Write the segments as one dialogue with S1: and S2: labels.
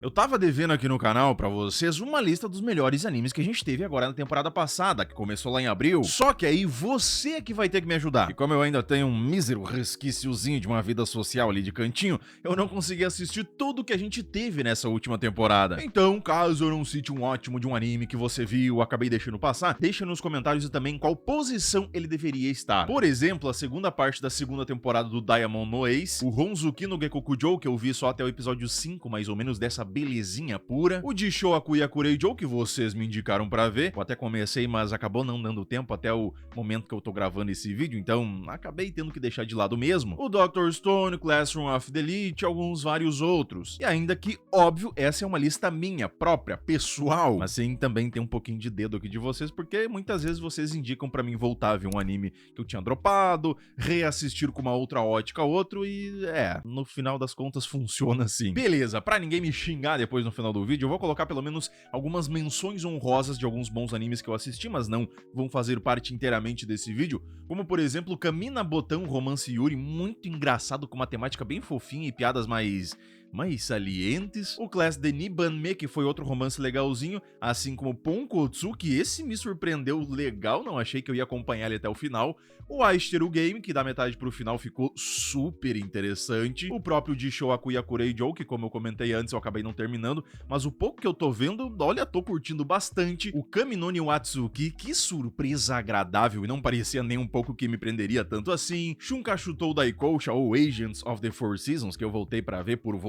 S1: Eu tava devendo aqui no canal pra vocês uma lista dos melhores animes que a gente teve agora na temporada passada, que começou lá em abril. Só que aí você é que vai ter que me ajudar. E como eu ainda tenho um mísero resquíciozinho de uma vida social ali de cantinho, eu não consegui assistir tudo que a gente teve nessa última temporada. Então, caso eu não cite um ótimo de um anime que você viu, acabei deixando passar, deixa nos comentários e também em qual posição ele deveria estar. Por exemplo, a segunda parte da segunda temporada do Diamond no Ace, o Honzuki no Gekokujou, que eu vi só até o episódio 5, mais ou menos, dessa belezinha pura, o de Shoaku Yakureijou, que vocês me indicaram pra ver, eu até comecei, mas acabou não dando tempo até o momento que eu tô gravando esse vídeo, então acabei tendo que deixar de lado mesmo, o Dr. Stone, Classroom of the Elite e alguns vários outros, e ainda que, óbvio, essa é uma lista minha, própria, pessoal, mas sim, também tem um pouquinho de dedo aqui de vocês, porque muitas vezes vocês indicam pra mim voltar a ver um anime que eu tinha dropado, reassistir com uma outra ótica outro, e no final das contas funciona assim. Beleza, pra ninguém me xingar depois no final do vídeo, eu vou colocar pelo menos algumas menções honrosas de alguns bons animes que eu assisti, mas não vão fazer parte inteiramente desse vídeo, como por exemplo Kamina Botão Romance Yuri, muito engraçado, com uma temática bem fofinha e piadas mais salientes, o Class de Nibanme, que foi outro romance legalzinho, assim como Ponkotsu, que esse me surpreendeu legal, não achei que eu ia acompanhar ele até o final, o Aishiteru Game, que da metade pro final ficou super interessante, o próprio de Shoaku Yakureijou, que como eu comentei antes, eu acabei não terminando, mas o pouco que eu tô vendo, olha, tô curtindo bastante, o Kaminoni Watsuki, que surpresa agradável, e não parecia nem um pouco que me prenderia tanto assim, Shunkashutou Daikoucha, ou Agents of the Four Seasons, que eu voltei pra ver por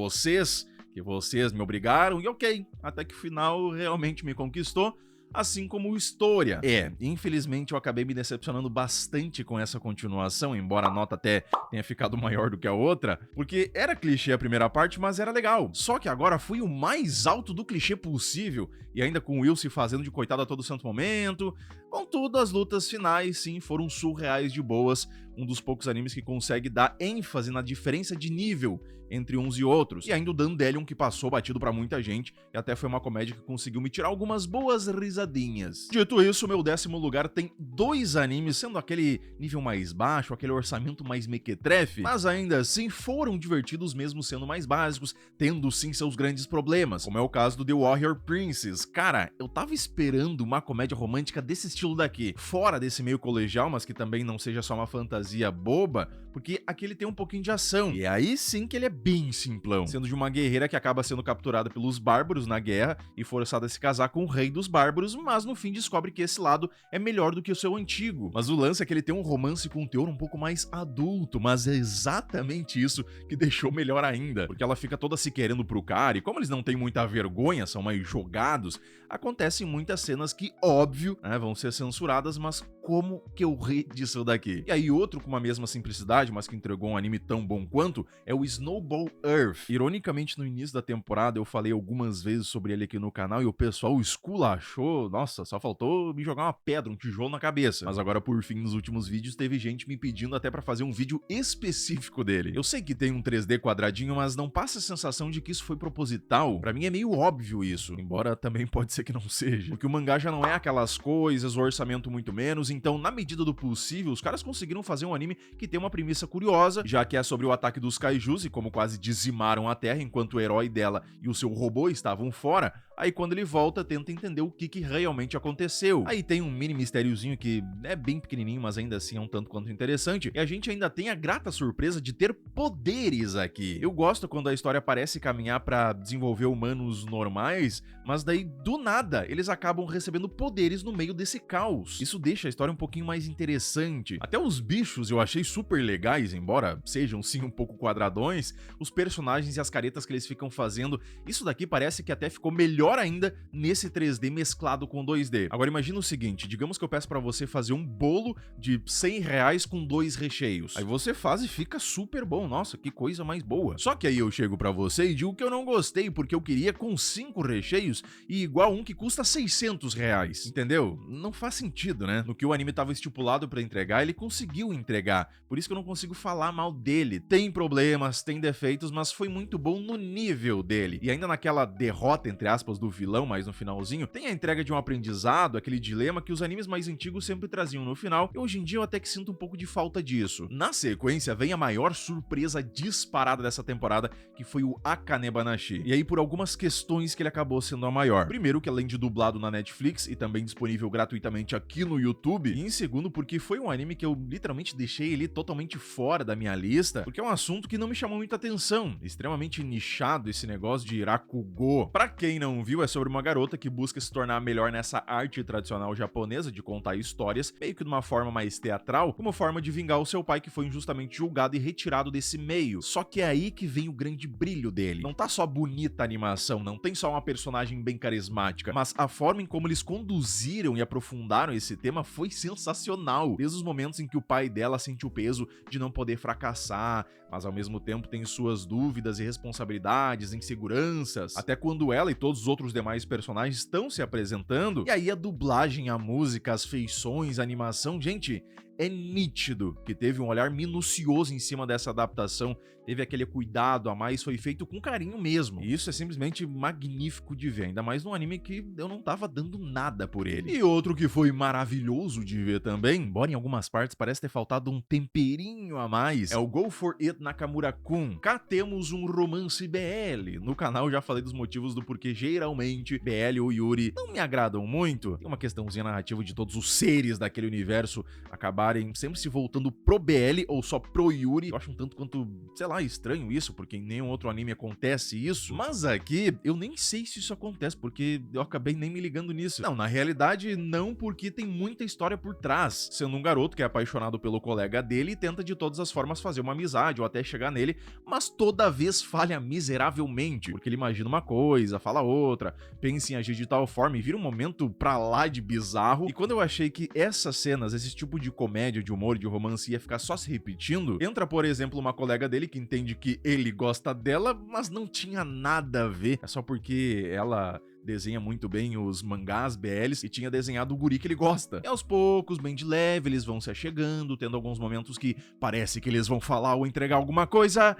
S1: que vocês me obrigaram, e ok, até que o final realmente me conquistou, assim como o História. Infelizmente eu acabei me decepcionando bastante com essa continuação, embora a nota até tenha ficado maior do que a outra, porque era clichê a primeira parte, mas era legal. Só que agora fui o mais alto do clichê possível, e ainda com o Will se fazendo de coitado a todo santo momento. Contudo, as lutas finais, sim, foram surreais de boas, um dos poucos animes que consegue dar ênfase na diferença de nível entre uns e outros, e ainda o Dandelion, que passou batido pra muita gente, e até foi uma comédia que conseguiu me tirar algumas boas risadinhas. Dito isso, meu 10º lugar tem 2 animes, sendo aquele nível mais baixo, aquele orçamento mais mequetrefe, mas ainda assim foram divertidos mesmo sendo mais básicos, tendo sim seus grandes problemas, como é o caso do The Warrior Princess. Cara, eu tava esperando uma comédia romântica desse estilo daqui, fora desse meio colegial, mas que também não seja só uma fantasia boba, porque aqui ele tem um pouquinho de ação, e aí sim que ele é bem simplão, sendo de uma guerreira que acaba sendo capturada pelos bárbaros na guerra e forçada a se casar com o rei dos bárbaros, mas no fim descobre que esse lado é melhor do que o seu antigo. Mas o lance é que ele tem um romance com um teor um pouco mais adulto, mas é exatamente isso que deixou melhor ainda, porque ela fica toda se querendo pro cara, e como eles não têm muita vergonha, são mais jogados, acontecem muitas cenas que, óbvio, vão ser censuradas, mas como que eu ri disso daqui? E aí outro com a mesma simplicidade, mas que entregou um anime tão bom quanto, é o Snowball Earth. Ironicamente, no início da temporada eu falei algumas vezes sobre ele aqui no canal e o pessoal esculachou, nossa, só faltou me jogar uma pedra, um tijolo na cabeça. Mas agora, por fim, nos últimos vídeos, teve gente me pedindo até pra fazer um vídeo específico dele. Eu sei que tem um 3D quadradinho, mas não passa a sensação de que isso foi proposital. Pra mim é meio óbvio isso, embora também pode ser que não seja. Porque o mangá já não é aquelas coisas, o orçamento muito menos, então, na medida do possível, os caras conseguiram fazer um anime que tem uma premissa curiosa, já que é sobre o ataque dos kaijus e como quase dizimaram a Terra enquanto o herói dela e o seu robô estavam fora. Aí quando ele volta, tenta entender o que realmente aconteceu. Aí tem um mini mistériozinho que é bem pequenininho, mas ainda assim é um tanto quanto interessante. E a gente ainda tem a grata surpresa de ter poderes aqui. Eu gosto quando a história parece caminhar pra desenvolver humanos normais, mas daí, do nada, eles acabam recebendo poderes no meio desse caos. Isso deixa a história um pouquinho mais interessante. Até os bichos eu achei super legais, embora sejam sim um pouco quadradões. Os personagens e as caretas que eles ficam fazendo, isso daqui parece que até ficou melhor ainda nesse 3D mesclado com 2D. Agora imagina o seguinte, digamos que eu peço pra você fazer um bolo de R$100 com 2 recheios. Aí você faz e fica super bom, nossa, que coisa mais boa. Só que aí eu chego pra você e digo que eu não gostei porque eu queria com 5 recheios e igual um que custa R$600, entendeu? Não não faz sentido, né? No que o anime tava estipulado pra entregar, ele conseguiu entregar. Por isso que eu não consigo falar mal dele. Tem problemas, tem defeitos, mas foi muito bom no nível dele. E ainda naquela derrota, entre aspas, do vilão, mas no finalzinho, tem a entrega de um aprendizado, aquele dilema que os animes mais antigos sempre traziam no final, e hoje em dia eu até que sinto um pouco de falta disso. Na sequência, vem a maior surpresa disparada dessa temporada, que foi o Akane Banashi. E aí, por algumas questões que ele acabou sendo a maior. Primeiro, que além de dublado na Netflix e também disponível gratuitamente aqui no YouTube, e em segundo, porque foi um anime que eu literalmente deixei ele totalmente fora da minha lista, porque é um assunto que não me chamou muita atenção, extremamente nichado esse negócio de Rakugo. Pra quem não viu, é sobre uma garota que busca se tornar melhor nessa arte tradicional japonesa de contar histórias, meio que de uma forma mais teatral, como forma de vingar o seu pai que foi injustamente julgado e retirado desse meio. Só que é aí que vem o grande brilho dele. Não tá só bonita a animação, não tem só uma personagem bem carismática, mas a forma em como eles conduziram e aprofundaram esse tema foi sensacional. Desde os momentos em que o pai dela sente o peso de não poder fracassar, mas ao mesmo tempo tem suas dúvidas e responsabilidades, inseguranças, até quando ela e todos os outros demais personagens estão se apresentando, e aí a dublagem, a música, as feições, a animação, gente, é nítido que teve um olhar minucioso em cima dessa adaptação, teve aquele cuidado a mais, foi feito com carinho mesmo. E isso é simplesmente magnífico de ver, ainda mais num anime que eu não tava dando nada por ele. E outro que foi maravilhoso de ver também, embora em algumas partes parece ter faltado um temperinho a mais, é o Go For It Nakamura-kun. Cá temos um romance BL. No canal já falei dos motivos do porquê geralmente BL ou Yuri não me agradam muito. Tem uma questãozinha narrativa de todos os seres daquele universo acabarem sempre se voltando pro BL ou só pro Yuri. Eu acho um tanto quanto, sei lá, estranho isso, porque em nenhum outro anime acontece isso. Mas aqui, eu nem sei se isso acontece, porque eu acabei nem me ligando nisso. Não, na realidade, não, porque tem muita história por trás. Sendo um garoto que é apaixonado pelo colega dele e tenta de todas as formas fazer uma amizade ou até chegar nele, mas toda vez falha miseravelmente, porque ele imagina uma coisa, fala outra, pensa em agir de tal forma e vira um momento pra lá de bizarro. E quando eu achei que essas cenas, esse tipo de comédia, de humor, de romance ia ficar só se repetindo, entra, por exemplo, uma colega dele que entende que ele gosta dela, mas não tinha nada a ver, é só porque ela desenha muito bem os mangás BLs e tinha desenhado o guri que ele gosta. E aos poucos, bem de leve, eles vão se achegando, tendo alguns momentos que parece que eles vão falar ou entregar alguma coisa,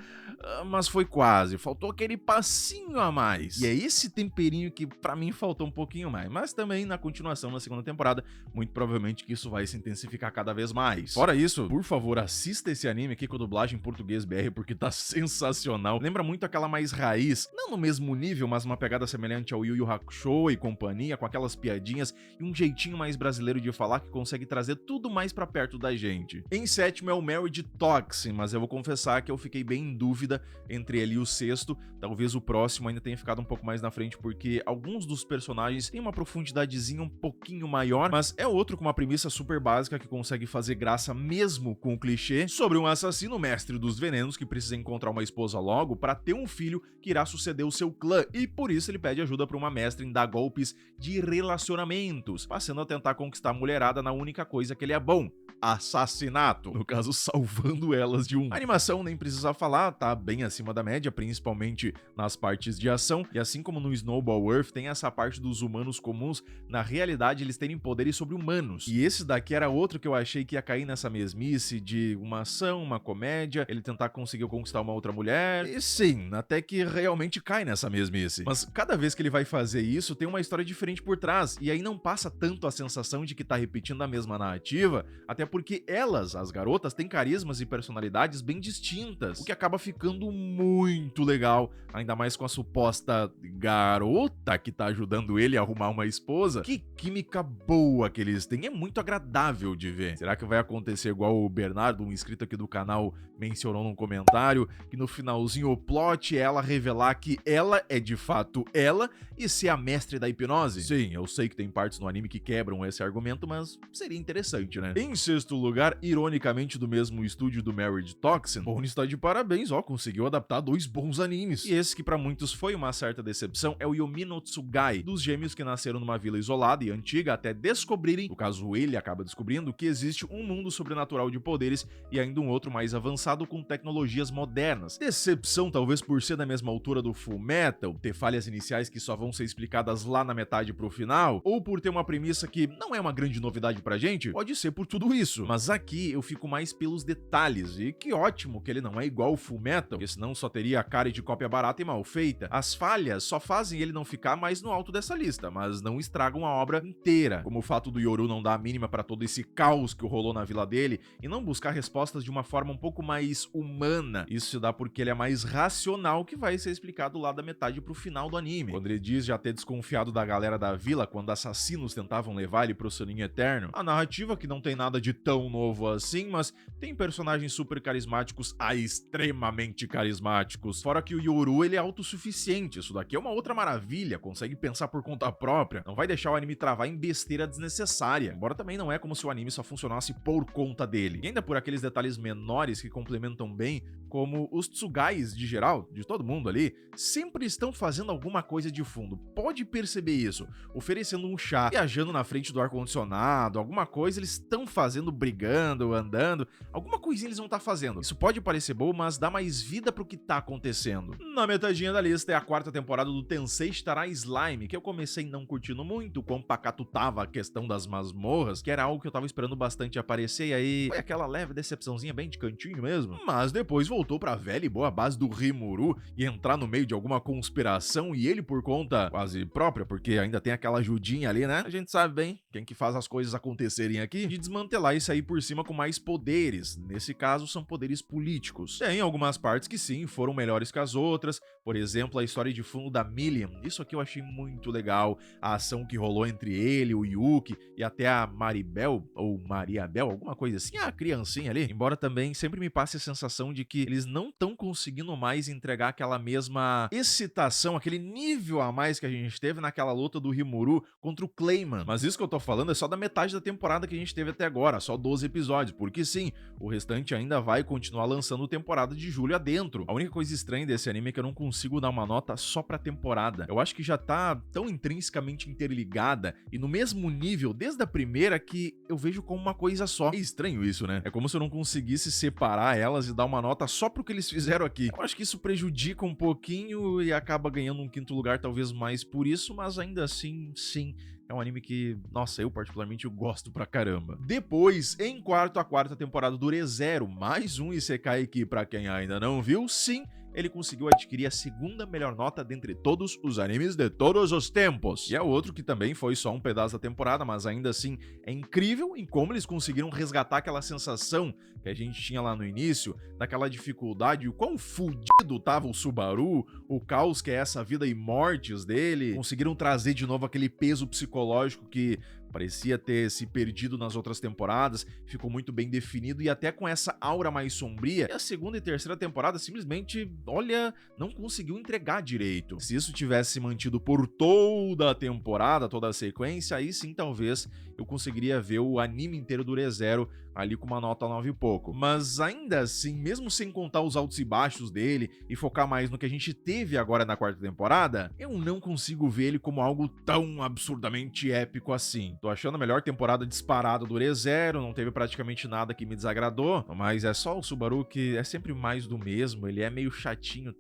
S1: mas foi quase, faltou aquele passinho a mais. E é esse temperinho que pra mim faltou um pouquinho mais, mas também na continuação, na segunda temporada, muito provavelmente que isso vai se intensificar cada vez mais. Fora isso, por favor, assista esse anime aqui com dublagem em português BR, porque tá sensacional. Lembra muito aquela mais raiz, não no mesmo nível, mas uma pegada semelhante ao Yu Yu Hakusho e companhia, com aquelas piadinhas e um jeitinho mais brasileiro de falar que consegue trazer tudo mais pra perto da gente. Em sétimo é o Marriage Toxin, mas eu vou confessar que eu fiquei bem em dúvida entre ele e o sexto, talvez o próximo ainda tenha ficado um pouco mais na frente, porque alguns dos personagens têm uma profundidadezinha um pouquinho maior, mas é outro com uma premissa super básica que consegue fazer graça mesmo com o clichê sobre um assassino mestre dos venenos que precisa encontrar uma esposa logo para ter um filho que irá suceder o seu clã, e por isso ele pede ajuda para uma mestre em dar golpes de relacionamentos, passando a tentar conquistar a mulherada na única coisa que ele é bom: assassinato. No caso, salvando elas de um. A animação, nem precisa falar, tá bem acima da média, principalmente nas partes de ação, e assim como no Snowball Earth tem essa parte dos humanos comuns, na realidade eles terem poderes sobre humanos. E esse daqui era outro que eu achei que ia cair nessa mesmice de uma ação, uma comédia, ele tentar conseguir conquistar uma outra mulher, e sim, até que realmente cai nessa mesmice. Mas cada vez que ele vai fazer isso, tem uma história diferente por trás, e aí não passa tanto a sensação de que tá repetindo a mesma narrativa, até porque elas, as garotas, têm carismas e personalidades bem distintas, o que acaba ficando muito legal, ainda mais com a suposta garota que tá ajudando ele a arrumar uma esposa. Que química boa que eles têm, é muito agradável de ver. Será que vai acontecer igual o Bernardo, um inscrito aqui do canal, mencionou num comentário, que no finalzinho o plot é ela revelar que ela é de fato ela e ser a mestre da hipnose? Sim, eu sei que tem partes no anime que quebram esse argumento, mas seria interessante, né? Em sexto sexto lugar, ironicamente do mesmo estúdio do Marriage Toxin, Pony está de parabéns, ó, conseguiu adaptar 2 bons animes. E esse que pra muitos foi uma certa decepção é o Yomi no Tsugai, dos gêmeos que nasceram numa vila isolada e antiga até descobrirem, no caso ele acaba descobrindo, que existe um mundo sobrenatural de poderes e ainda um outro mais avançado com tecnologias modernas. Decepção talvez por ser da mesma altura do Fullmetal, ter falhas iniciais que só vão ser explicadas lá na metade pro final, ou por ter uma premissa que não é uma grande novidade pra gente, pode ser por tudo isso. Mas aqui eu fico mais pelos detalhes, e que ótimo que ele não é igual ao Fullmetal, porque senão só teria a cara de cópia barata e mal feita. As falhas só fazem ele não ficar mais no alto dessa lista, mas não estragam a obra inteira, como o fato do Yoru não dar a mínima pra todo esse caos que rolou na vila dele e não buscar respostas de uma forma um pouco mais humana. Isso se dá porque ele é mais racional, que vai ser explicado lá da metade pro final do anime, quando ele diz já ter desconfiado da galera da vila quando assassinos tentavam levar ele pro soninho eterno. A narrativa que não tem nada de tão novo assim, mas tem personagens super carismáticos a extremamente carismáticos. Fora que o Yoru, ele é autossuficiente, isso daqui é uma outra maravilha, consegue pensar por conta própria, não vai deixar o anime travar em besteira desnecessária, embora também não é como se o anime só funcionasse por conta dele. E ainda por aqueles detalhes menores que complementam bem, como os Tsugais de geral, de todo mundo ali, sempre estão fazendo alguma coisa de fundo. Pode perceber isso, oferecendo um chá, viajando na frente do ar-condicionado, alguma coisa eles estão fazendo, brigando, andando, alguma coisinha eles vão estar fazendo. Isso pode parecer bobo, mas dá mais vida pro que tá acontecendo. Na metadinha da lista é a 4ª temporada do Tensei Shitara Slime, que eu comecei não curtindo muito, quão pacato tava a questão das masmorras, que era algo que eu tava esperando bastante aparecer, e aí foi aquela leve decepçãozinha bem de cantinho mesmo. Mas depois voltou pra velha e boa base do Rimuru e entrar no meio de alguma conspiração, e ele por conta quase própria, porque ainda tem aquela ajudinha ali, né? A gente sabe bem quem que faz as coisas acontecerem aqui, de desmantelar e sair por cima com mais poderes. Nesse caso, são poderes políticos. Tem algumas partes que sim, foram melhores que as outras, por exemplo, a história de fundo da Million. Isso aqui eu achei muito legal, a ação que rolou entre ele, o Yuki e até a Maribel, ou Mariabel, alguma coisa assim, a criancinha ali. Embora também sempre me passe a sensação de que eles não estão conseguindo mais entregar aquela mesma excitação, aquele nível a mais que a gente teve naquela luta do Rimuru contra o Clayman. Mas isso que eu tô falando é só da metade da temporada que a gente teve até agora, só 12 episódios, porque sim, o restante ainda vai continuar lançando temporada de julho adentro. A única coisa estranha desse anime é que eu não consigo dar uma nota só pra temporada. Eu acho que já tá tão intrinsecamente interligada e no mesmo nível desde a primeira que eu vejo como uma coisa só. É estranho isso, né? É como se eu não conseguisse separar elas e dar uma nota só pro que eles fizeram aqui. Eu acho que isso prejudica um pouquinho e acaba ganhando um 5º lugar talvez mais por isso, mas ainda assim, sim, é um anime que, nossa, eu particularmente gosto pra caramba. Depois, em quarto, a 4ª temporada do Re:Zero, mais um Isekai que, pra quem ainda não viu, sim, ele conseguiu adquirir a 2ª melhor nota dentre todos os animes de todos os tempos. E é outro que também foi só um pedaço da temporada, mas ainda assim é incrível em como eles conseguiram resgatar aquela sensação que a gente tinha lá no início, daquela dificuldade, o quão fudido tava o Subaru, o caos que é essa vida e mortes dele. Conseguiram trazer de novo aquele peso psicológico que parecia ter se perdido nas outras temporadas, ficou muito bem definido e até com essa aura mais sombria. E a 2ª e 3ª temporada simplesmente, olha, não conseguiu entregar direito. Se isso tivesse mantido por toda a temporada, toda a sequência, aí sim talvez eu conseguiria ver o anime inteiro do Re:Zero ali com uma nota 9 e pouco. Mas ainda assim, mesmo sem contar os altos e baixos dele e focar mais no que a gente teve agora na 4ª temporada, eu não consigo ver ele como algo tão absurdamente épico assim. Tô achando a melhor temporada disparada do Re:Zero, não teve praticamente nada que me desagradou, mas é só o Subaru que é sempre mais do mesmo, ele é meio chatinho,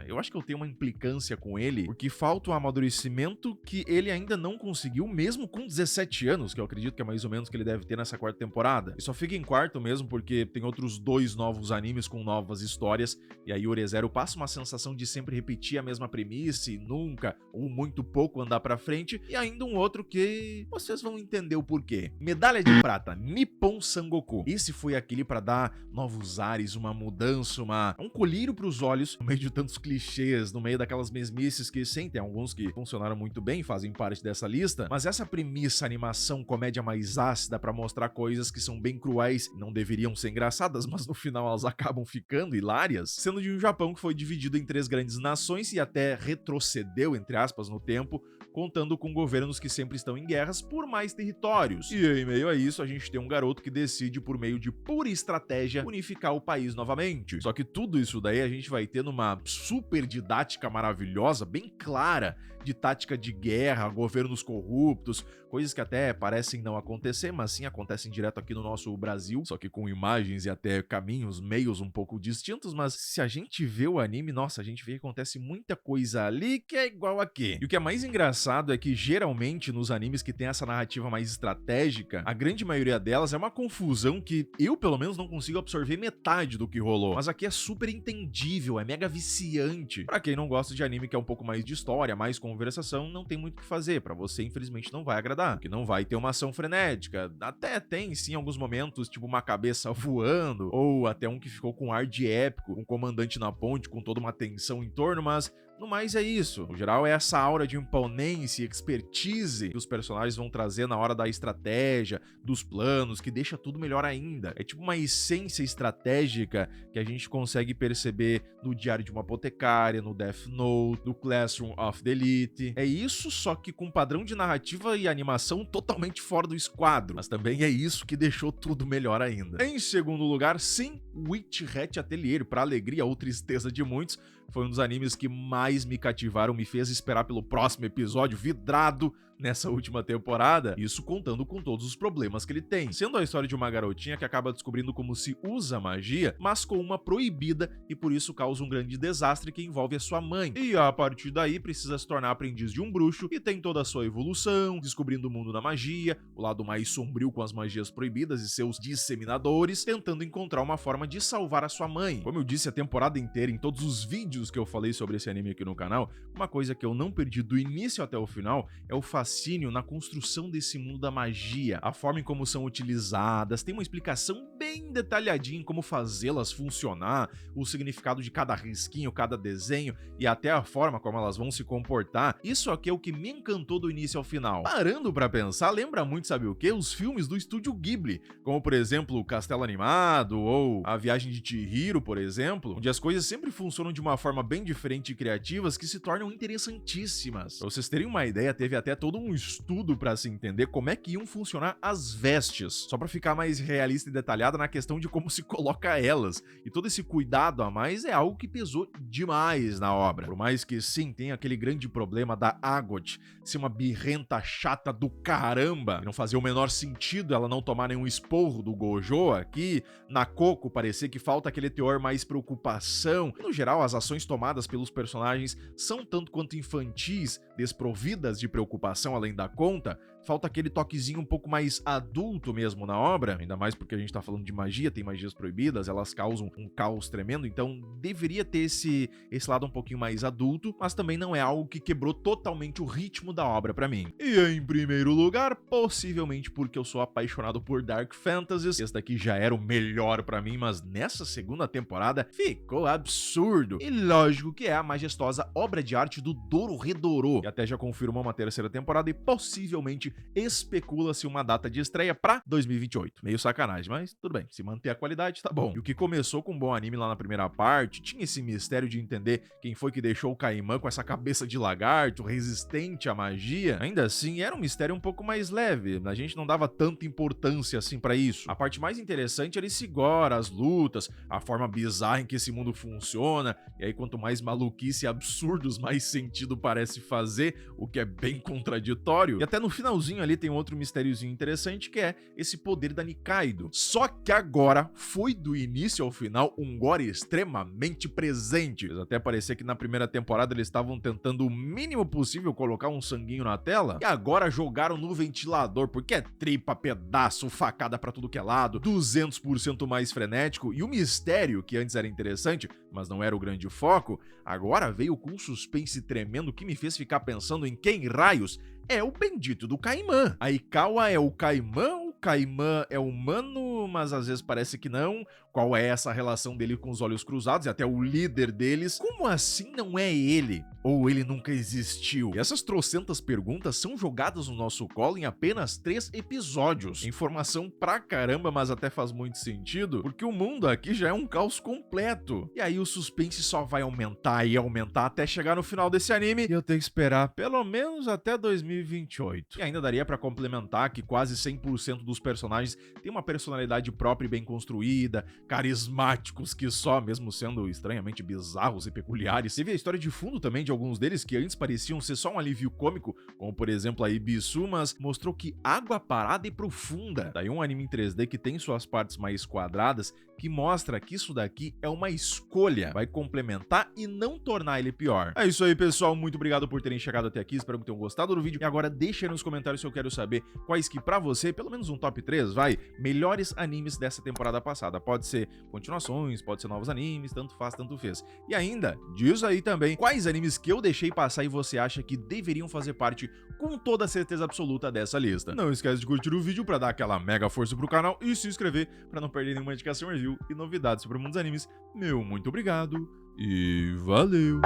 S1: eu acho que eu tenho uma implicância com ele, porque falta um amadurecimento que ele ainda não conseguiu, mesmo com 17 anos, que eu acredito que é mais ou menos que ele deve ter nessa 4ª temporada. E só fica em quarto mesmo porque tem outros 2 novos animes com novas histórias, e aí o Re:Zero passa uma sensação de sempre repetir a mesma premissa e nunca, ou muito pouco andar pra frente, e ainda um outro que vocês vão entender o porquê. Medalha de Prata, Nippon Sangoku. Esse foi aquele pra dar novos ares, uma mudança, um colírio pros olhos, no meio de tantos clichês, no meio daquelas mesmices que sim, tem alguns que funcionaram muito bem, fazem parte dessa lista, mas essa premissa, animação, comédia mais ácida pra mostrar coisas que são bem bem cruéis, não deveriam ser engraçadas, mas no final elas acabam ficando hilárias, sendo de um Japão que foi dividido em 3 grandes nações e até retrocedeu, entre aspas, no tempo, contando com governos que sempre estão em guerras por mais territórios. E em meio a isso, a gente tem um garoto que decide, por meio de pura estratégia, unificar o país novamente. Só que tudo isso daí a gente vai ter numa super didática maravilhosa, bem clara, de tática de guerra, governos corruptos, coisas que até parecem não acontecer, mas sim acontecem direto aqui no nosso Brasil, só que com imagens e até caminhos, meios um pouco distintos, mas se a gente vê o anime, nossa, a gente vê que acontece muita coisa ali que é igual aqui. E o que é mais engraçado é que geralmente nos animes que tem essa narrativa mais estratégica, a grande maioria delas é uma confusão que eu pelo menos não consigo absorver metade do que rolou, mas aqui é super entendível, é mega viciante. Pra quem não gosta de anime que é um pouco mais de história, mais conversação, não tem muito o que fazer, pra você infelizmente não vai agradar, que não vai ter uma ação frenética, até tem sim alguns momentos, tipo uma cabeça voando, ou até um que ficou com ar de épico, um comandante na ponte com toda uma tensão em torno, mas no mais é isso. No geral é essa aura de imponência e expertise que os personagens vão trazer na hora da estratégia, dos planos, que deixa tudo melhor ainda. É tipo uma essência estratégica que a gente consegue perceber no Diário de uma Apotecária, no Death Note, no Classroom of the Elite. É isso, só que com padrão de narrativa e animação totalmente fora do esquadro. Mas também é isso que deixou tudo melhor ainda. Em segundo lugar, sim, Witch Hat Atelier, pra alegria ou tristeza de muitos, foi um dos animes que mais me cativaram, me fez esperar pelo próximo episódio, vidrado nessa última temporada, isso contando com todos os problemas que ele tem, sendo a história de uma garotinha que acaba descobrindo como se usa magia, mas com uma proibida e por isso causa um grande desastre que envolve a sua mãe, e a partir daí precisa se tornar aprendiz de um bruxo e tem toda a sua evolução, descobrindo o mundo da magia, o lado mais sombrio com as magias proibidas e seus disseminadores, tentando encontrar uma forma de salvar a sua mãe. Como eu disse a temporada inteira em todos os vídeos que eu falei sobre esse anime aqui no canal, uma coisa que eu não perdi do início até o final é o fascínio na construção desse mundo da magia, a forma em como são utilizadas, tem uma explicação bem detalhadinha em como fazê-las funcionar, o significado de cada risquinho, cada desenho e até a forma como elas vão se comportar. Isso aqui é o que me encantou do início ao final. Parando pra pensar, lembra muito, sabe o quê? Os filmes do estúdio Ghibli, como por exemplo o Castelo Animado ou A Viagem de Chihiro, por exemplo, onde as coisas sempre funcionam de uma forma bem diferente e criativas que se tornam interessantíssimas. Pra vocês terem uma ideia, teve até todo um estudo pra se entender como é que iam funcionar as vestes, só pra ficar mais realista e detalhada na questão de como se coloca elas. E todo esse cuidado a mais é algo que pesou demais na obra. Por mais que sim, tem aquele grande problema da Agot ser uma birrenta chata do caramba, e não fazia o menor sentido ela não tomar nenhum esporro do Gojo aqui, na Coco parecer que falta aquele teor mais preocupação. No geral, as ações tomadas pelos personagens são tanto quanto infantis, desprovidas de preocupação além da conta. Falta aquele toquezinho um pouco mais adulto mesmo na obra, ainda mais porque a gente tá falando de magia, tem magias proibidas, elas causam um caos tremendo, então deveria ter esse lado um pouquinho mais adulto, mas também não é algo que quebrou totalmente o ritmo da obra pra mim. E em primeiro lugar, possivelmente porque eu sou apaixonado por Dark Fantasies, esse daqui já era o melhor pra mim, mas nessa segunda temporada ficou absurdo. E lógico que é a majestosa obra de arte do Dorohedoro, que até já confirmou uma terceira temporada e possivelmente especula-se uma data de estreia pra 2028. Meio sacanagem, mas tudo bem, se manter a qualidade tá bom. E o que começou com um bom anime lá na primeira parte, tinha esse mistério de entender quem foi que deixou o Caimã com essa cabeça de lagarto, resistente à magia. Ainda assim, era um mistério um pouco mais leve, a gente não dava tanta importância assim pra isso. A parte mais interessante era esse gore, as lutas, a forma bizarra em que esse mundo funciona, e aí quanto mais maluquice e absurdos, mais sentido parece fazer, o que é bem contraditório. E até no finalzinho ali tem outro mistériozinho interessante, que é esse poder da Nikaido. Só que agora foi do início ao final um gore extremamente presente. Até parecia que na primeira temporada eles estavam tentando o mínimo possível colocar um sanguinho na tela, e agora jogaram no ventilador, porque é tripa, pedaço, facada pra tudo que é lado, 200% mais frenético, e o mistério, que antes era interessante, mas não era o grande foco, agora veio com um suspense tremendo que me fez ficar pensando em quem raios é o bendito do Caimã. A Ikawa é o Caimã é humano? isso, mas às vezes parece que não. Qual é essa relação dele com os olhos cruzados e até o líder deles? Como assim não é ele? Ou ele nunca existiu? E essas trocentas perguntas são jogadas no nosso colo em apenas 3 episódios. Informação pra caramba, mas até faz muito sentido, porque o mundo aqui já é um caos completo. E aí o suspense só vai aumentar e aumentar até chegar no final desse anime, e eu tenho que esperar pelo menos até 2028. E ainda daria pra complementar que quase 100% dos personagens têm uma personalidade própria e bem construída, carismáticos que só, mesmo sendo estranhamente bizarros e peculiares. Teve a história de fundo também de alguns deles que antes pareciam ser só um alívio cômico, como por exemplo a Ibisu, mas mostrou que água parada e profunda. Daí um anime em 3D que tem suas partes mais quadradas, que mostra que isso daqui é uma escolha, vai complementar e não tornar ele pior. É isso aí, pessoal, muito obrigado por terem chegado até aqui, espero que tenham gostado do vídeo, e agora deixa aí nos comentários se eu quero saber quais que pra você, pelo menos um top 3, vai, melhores animes dessa temporada passada. Pode ser continuações, pode ser novos animes, tanto faz, tanto fez. E ainda, diz aí também quais animes que eu deixei passar e você acha que deveriam fazer parte com toda a certeza absoluta dessa lista. Não esquece de curtir o vídeo pra dar aquela mega força pro canal e se inscrever pra não perder nenhuma indicação, review e novidades sobre o mundo dos animes. Meu muito obrigado e valeu!